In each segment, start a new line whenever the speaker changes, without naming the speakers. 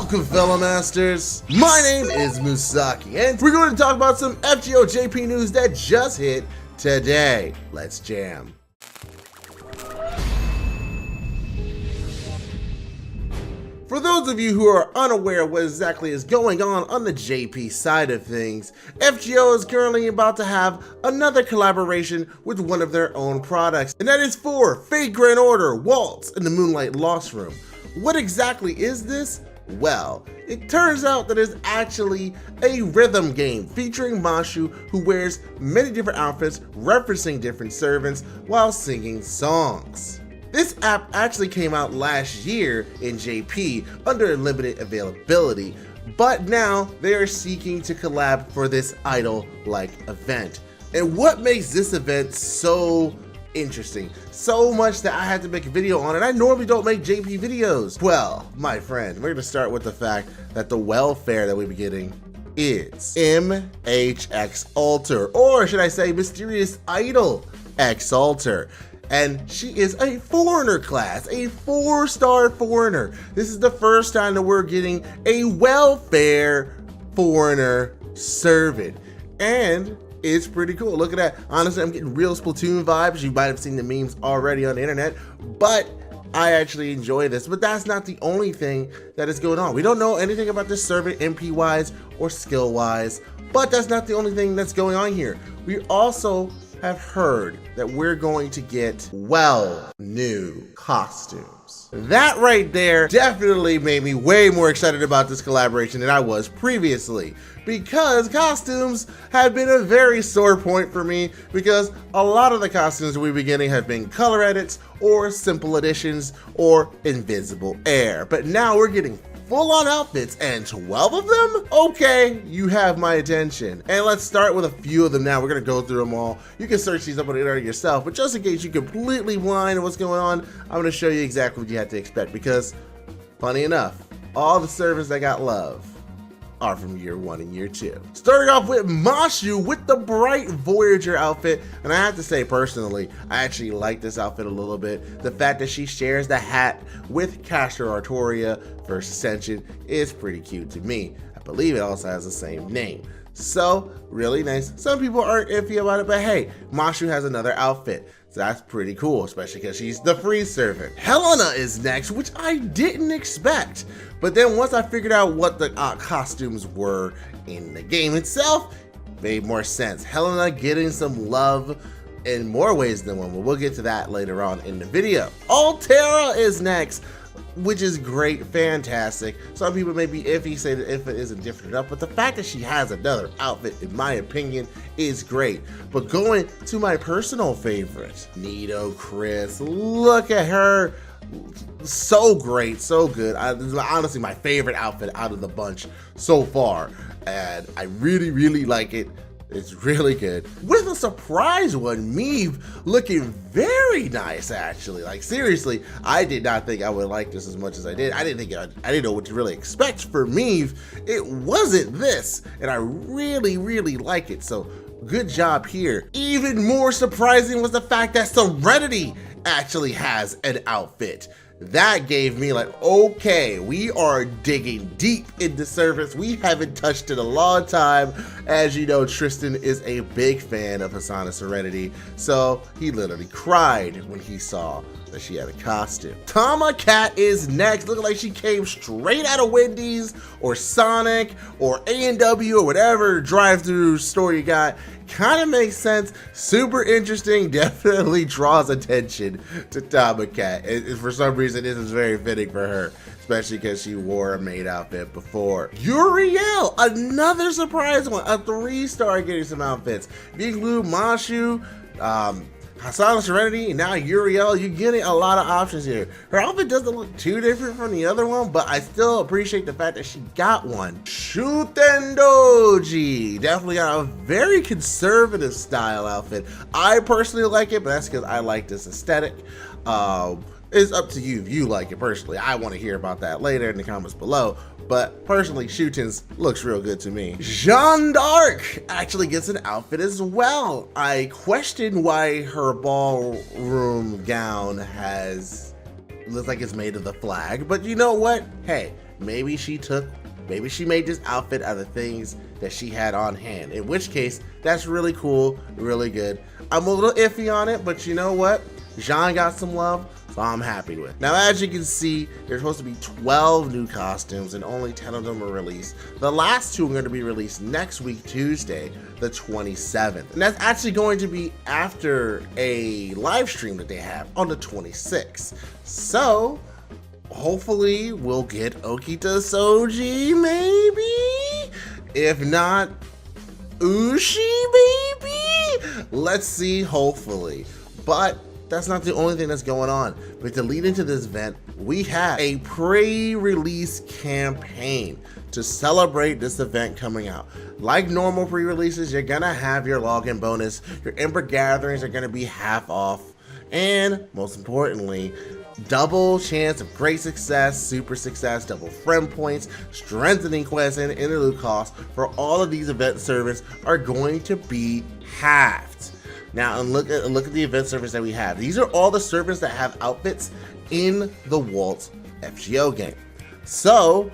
Welcome, fellow masters. My name is Musaki, and we're going to talk about some FGO JP news that just hit today. Let's jam. For those of you who are unaware of what exactly is going on the JP side of things, FGO is currently about to have another collaboration with one of their own products, and that is for Fate Grand Order Waltz in the Moonlight Lost Room. What exactly is this? Well, it turns out that it's actually a rhythm game featuring Mashu, who wears many different outfits referencing different servants while singing songs. This app actually came out last year in JP under limited availability, but now they are seeking to collab for this idol-like event. And what makes this event so interesting, so much that I had to make a video on it? I normally don't make JP videos. Well, my friend, we're gonna start with the fact that the welfare that we'll be getting is MHX Alter, or should I say Mysterious Idol X Alter. And she is a foreigner class, a 4-star foreigner. This is the first time that we're getting a welfare foreigner servant. And it's pretty cool. Look at that. Honestly, I'm getting real Splatoon vibes. You might have seen the memes already on the internet, but I actually enjoy this. But that's not the only thing that is going on. We don't know anything about this servant MP-wise or skill-wise, but that's not the only thing that's going on here. We also have heard that we're going to get, well, new costumes. That right there definitely made me way more excited about this collaboration than I was previously, because costumes have been a very sore point for me, because a lot of the costumes we've been getting have been color edits or simple additions or invisible air, but now we're getting full-on outfits, and 12 of them? Okay, you have my attention. And let's start with a few of them now. We're gonna go through them all. You can search these up on the internet yourself, but just in case you're completely blind to what's going on, I'm gonna show you exactly what you have to expect, because, funny enough, all the servants that got love are from year 1 and year 2. Starting off with Mashu with the bright Voyager outfit, and I have to say personally, I actually like this outfit a little bit. The fact that she shares the hat with Castor Artoria First Ascension is pretty cute to me. I believe it also has the same name. So, really nice. Some people aren't iffy about it, but hey, Mashu has another outfit. So that's pretty cool, especially because she's the free servant. Helena is next, which I didn't expect. But then once I figured out what the costumes were in the game itself, it made more sense. Helena getting some love in more ways than one, but we'll get to that later on in the video. Altera is next, which is great, fantastic. Some people may be iffy, say that if it isn't different enough, but the fact that she has another outfit, in my opinion, is great. But going to my personal favorite, Nito Chris, look at her. So great, so good. This is honestly my favorite outfit out of the bunch so far, and I really, really like it. It's really good. With a surprise one, Meave looking very nice, actually. Like, seriously, I did not think I would like this as much as I did. I didn't know what to really expect for Meave. It wasn't this, and I really, really like it. So, good job here. Even more surprising was the fact that Serenity actually has an outfit. That gave me like, okay, we are digging deep into service. We haven't touched it a long time. As you know, Tristan is a big fan of Hasana Serenity, so he literally cried when he saw that she had a costume. Tama Cat is next, looking like she came straight out of Wendy's or Sonic or A&W or whatever drive-through store you got. Kind of makes sense, super interesting, definitely draws attention to Tama Cat. For some reason, this is very fitting for her, especially because she wore a maid outfit before. Uriel, another surprise one, a 3-star getting some outfits. If you include Mashu, Hasana Serenity, and now Uriel, you're getting a lot of options here. Her outfit doesn't look too different from the other one, but I still appreciate the fact that she got one. Shutendoji, definitely got a very conservative style outfit. I personally like it, but that's because I like this aesthetic. It's up to you if you like it personally. I want to hear about that later in the comments below. But personally, Shuten's looks real good to me. Jeanne d'Arc actually gets an outfit as well. I question why her ballroom gown looks like it's made of the flag, but you know what? Hey, maybe she made this outfit out of things that she had on hand, in which case that's really cool, really good. I'm a little iffy on it, but you know what, Jean got some love, so I'm happy with it. Now, as you can see, there's supposed to be 12 new costumes and only 10 of them are released. The last 2 are going to be released next week, Tuesday, the 27th. And that's actually going to be after a live stream that they have on the 26th. So hopefully we'll get Okita Soji, maybe? If not, Ushi, maybe? Let's see, hopefully. But that's not the only thing that's going on. But to lead into this event, we have a pre-release campaign to celebrate this event coming out. Like normal pre-releases, you're gonna have your login bonus, your Ember gatherings are gonna be half off, and most importantly, double chance of great success, super success, double friend points, strengthening quests, and interlude costs for all of these event servants are going to be halved. Now, and look at the event servers that we have. These are all the servers that have outfits in the Waltz FGO game. So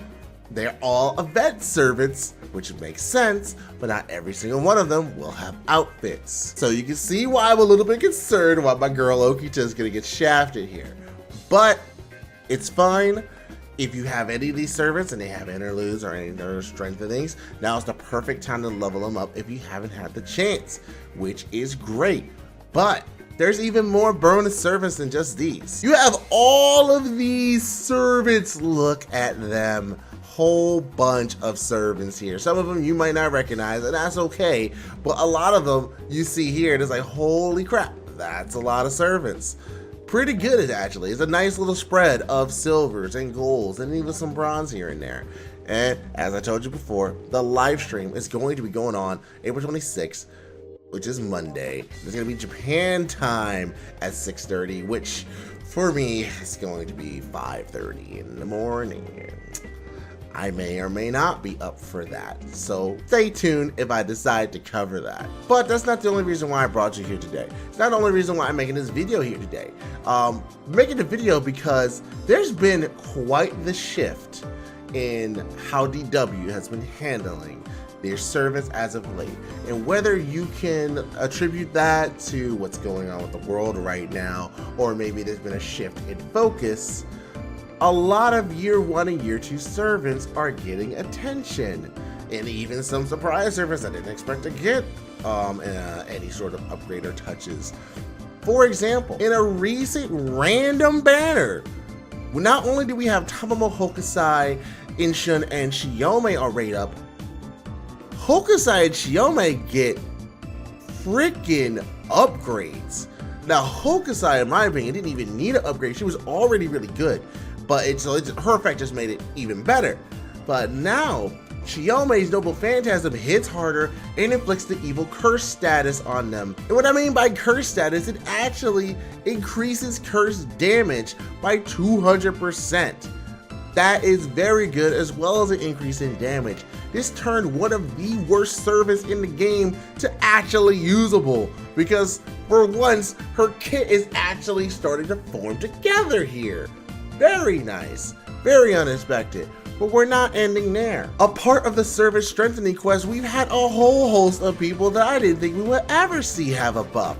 they're all event servants, which makes sense, but not every single one of them will have outfits. So you can see why I'm a little bit concerned why my girl Okita is gonna get shafted here. But it's fine. If you have any of these servants and they have interludes or any other strengthenings, now is the perfect time to level them up if you haven't had the chance, which is great. But there's even more bonus servants than just these. You have all of these servants, look at them. Whole bunch of servants here. Some of them you might not recognize, and that's okay, but a lot of them you see here, and it's like, holy crap, that's a lot of servants. Pretty good, actually. It's a nice little spread of silvers and golds and even some bronze here and there. And as I told you before, the live stream is going to be going on April 26th, which is Monday. It's going to be Japan time at 6:30, which for me is going to be 5:30 in the morning. I may or may not be up for that, so stay tuned if I decide to cover that. But that's not the only reason why I brought you here today. It's not the only reason why I'm making this video here today. Making the video because there's been quite the shift in how DW has been handling their servants as of late. And whether you can attribute that to what's going on with the world right now, or maybe there's been a shift in focus, a lot of year 1 and year 2 servants are getting attention, and even some surprise servants I didn't expect to get any sort of upgrade or touches. For example, in a recent random banner, not only do we have Tamamo, Hokusai, Inshun, and Shiyome already up, Hokusai and Shiyome get freaking upgrades. Now, Hokusai, in my opinion, didn't even need an upgrade. She was already really good. But her effect just made it even better. But now, Chiyome's Noble Phantasm hits harder and inflicts the evil curse status on them. And what I mean by curse status, it actually increases curse damage by 200%. That is very good, as well as an increase in damage. This turned one of the worst servants in the game to actually usable, because for once, her kit is actually starting to form together here. Very nice, very unexpected, but we're not ending there. A part of the service strengthening quest, we've had a whole host of people that I didn't think we would ever see have a buff.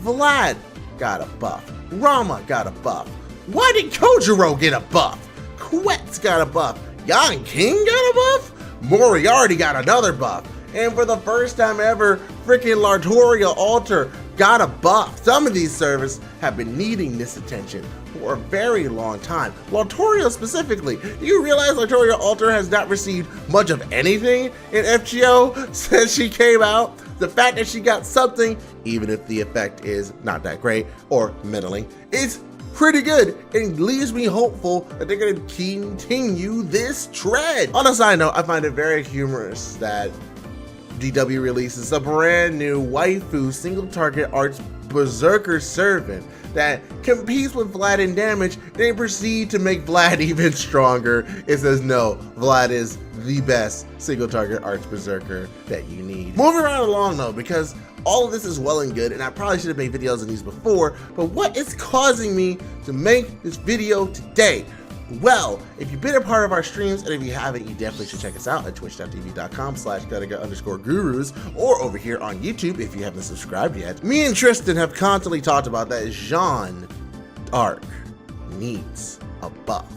Vlad got a buff, Rama got a buff, why did Kojiro get a buff? Quet's got a buff, Yang King got a buff, Moriarty got another buff, and for the first time ever, freaking Lartoria Altar got a buff. Some of these servers have been needing this attention for a very long time. Lartoria specifically. Do you realize Lartoria Altar has not received much of anything in FGO since she came out? The fact that she got something, even if the effect is not that great or middling, is pretty good and leaves me hopeful that they're going to continue this trend. On a side note, I find it very humorous that DW releases a brand new waifu single target arts berserker servant that competes with Vlad in damage. They proceed to make Vlad even stronger. It says no, Vlad is the best single target arts berserker that you need. Moving right along though, because all of this is well and good, and I probably should have made videos on these before, but what is causing me to make this video today Well, if you've been a part of our streams, and if you haven't, you definitely should check us out at twitch.tv.com/Gurus, or over here on YouTube if you haven't subscribed yet. Me and Tristan have constantly talked about that Jeanne d'Arc needs a buff.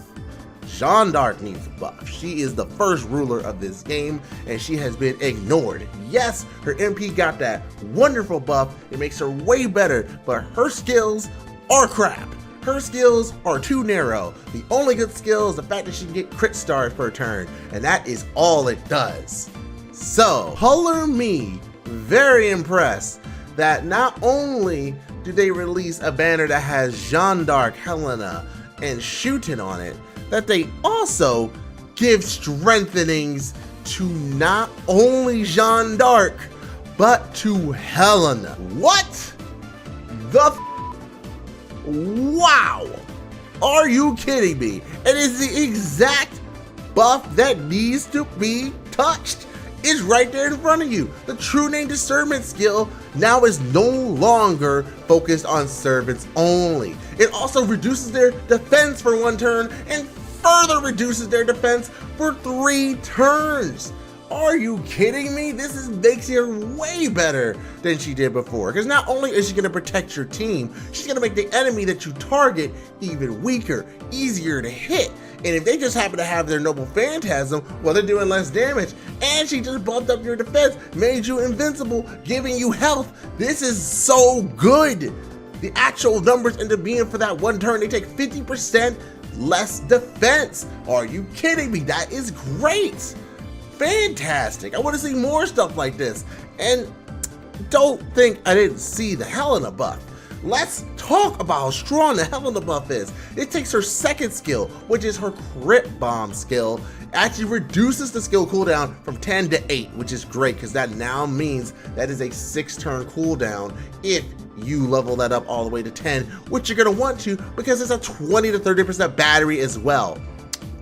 Jeanne d'Arc needs a buff. She is the first ruler of this game, and she has been ignored. Yes, her MP got that wonderful buff. It makes her way better, but her skills are crap. Her skills are too narrow. The only good skill is the fact that she can get crit stars per turn, and that is all it does. So, color me very impressed that not only do they release a banner that has Jeanne d'Arc, Helena, and Shootin on it, that they also give strengthenings to not only Jeanne d'Arc, but to Helena. What the wow! Are you kidding me? It is the exact buff that needs to be touched. It's right there in front of you. The True Name Discernment skill now is no longer focused on servants only. It also reduces their defense for 1 turn and further reduces their defense for 3 turns. Are you kidding me? This makes her way better than she did before. Because not only is she going to protect your team, she's going to make the enemy that you target even weaker, easier to hit. And if they just happen to have their Noble Phantasm, well, they're doing less damage. And she just bumped up your defense, made you invincible, giving you health. This is so good. The actual numbers end up being for that 1 turn, they take 50% less defense. Are you kidding me? That is great. Fantastic. I want to see more stuff like this. And don't think I didn't see the Helena buff. Let's talk about how strong the Helena buff is. It takes her 2nd skill, which is her crit bomb skill, actually reduces the skill cooldown from 10 to 8, which is great because that now means that is a 6-turn cooldown if you level that up all the way to 10, which you're going to want to because it's a 20 to 30% battery as well.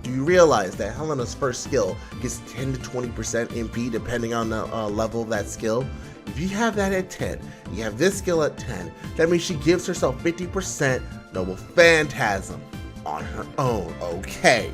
Do you realize that Helena's first skill gets 10 to 20% MP depending on the level of that skill? If you have that at 10, you have this skill at 10, that means she gives herself 50% Noble Phantasm on her own. Okay,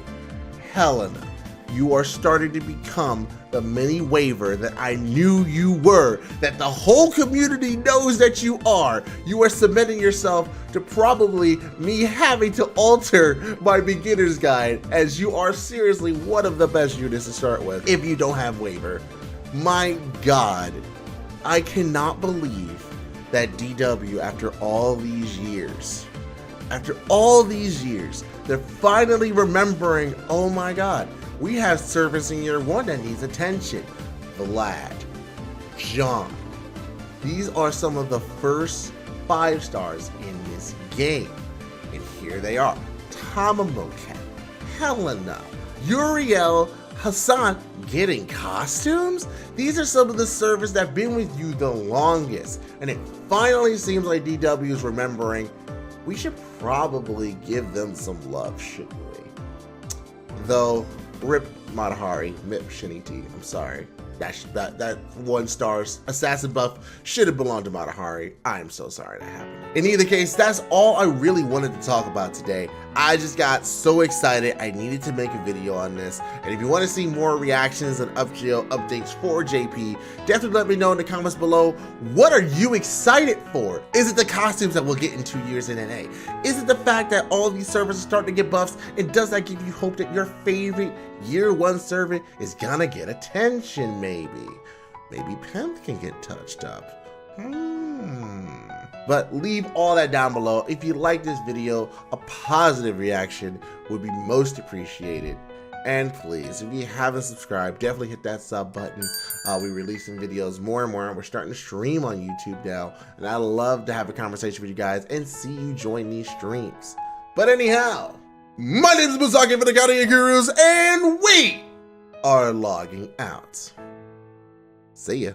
Helena, you are starting to become the mini waiver that I knew you were, that the whole community knows that you are. You are submitting yourself to probably me having to alter my beginner's guide, as you are seriously one of the best units to start with if you don't have waiver. My God, I cannot believe that DW, after all these years, they're finally remembering, oh my God, we have service in year 1 that needs attention. Vlad, John, these are some of the first 5 stars in this game. And here they are. Tamamokat, Helena, Uriel, Hassan getting costumes? These are some of the servers that have been with you the longest. And it finally seems like DW is remembering we should probably give them some love, shouldn't we? Though, rip Matahari, Mip Shiniti, I'm sorry. That 1-star assassin buff should have belonged to Matahari. I am so sorry that happened. In either case, that's all I really wanted to talk about today. I just got so excited. I needed to make a video on this. And if you want to see more reactions and FGO updates for JP, definitely let me know in the comments below. What are you excited for? Is it the costumes that we'll get in 2 years in NA? Is it the fact that all these servers are starting to get buffs? And does that give you hope that your favorite year 1 servant is gonna get attention? Maybe Pimp can get touched up. But leave all that down below. If you like this video, a positive reaction would be most appreciated. And please, if you haven't subscribed, definitely hit that sub button. We're releasing videos more and more, and we're starting to stream on YouTube now. And I love to have a conversation with you guys and see you join these streams. But anyhow, my name is Musaki for the Chaldea Gurus, and we are logging out. See ya.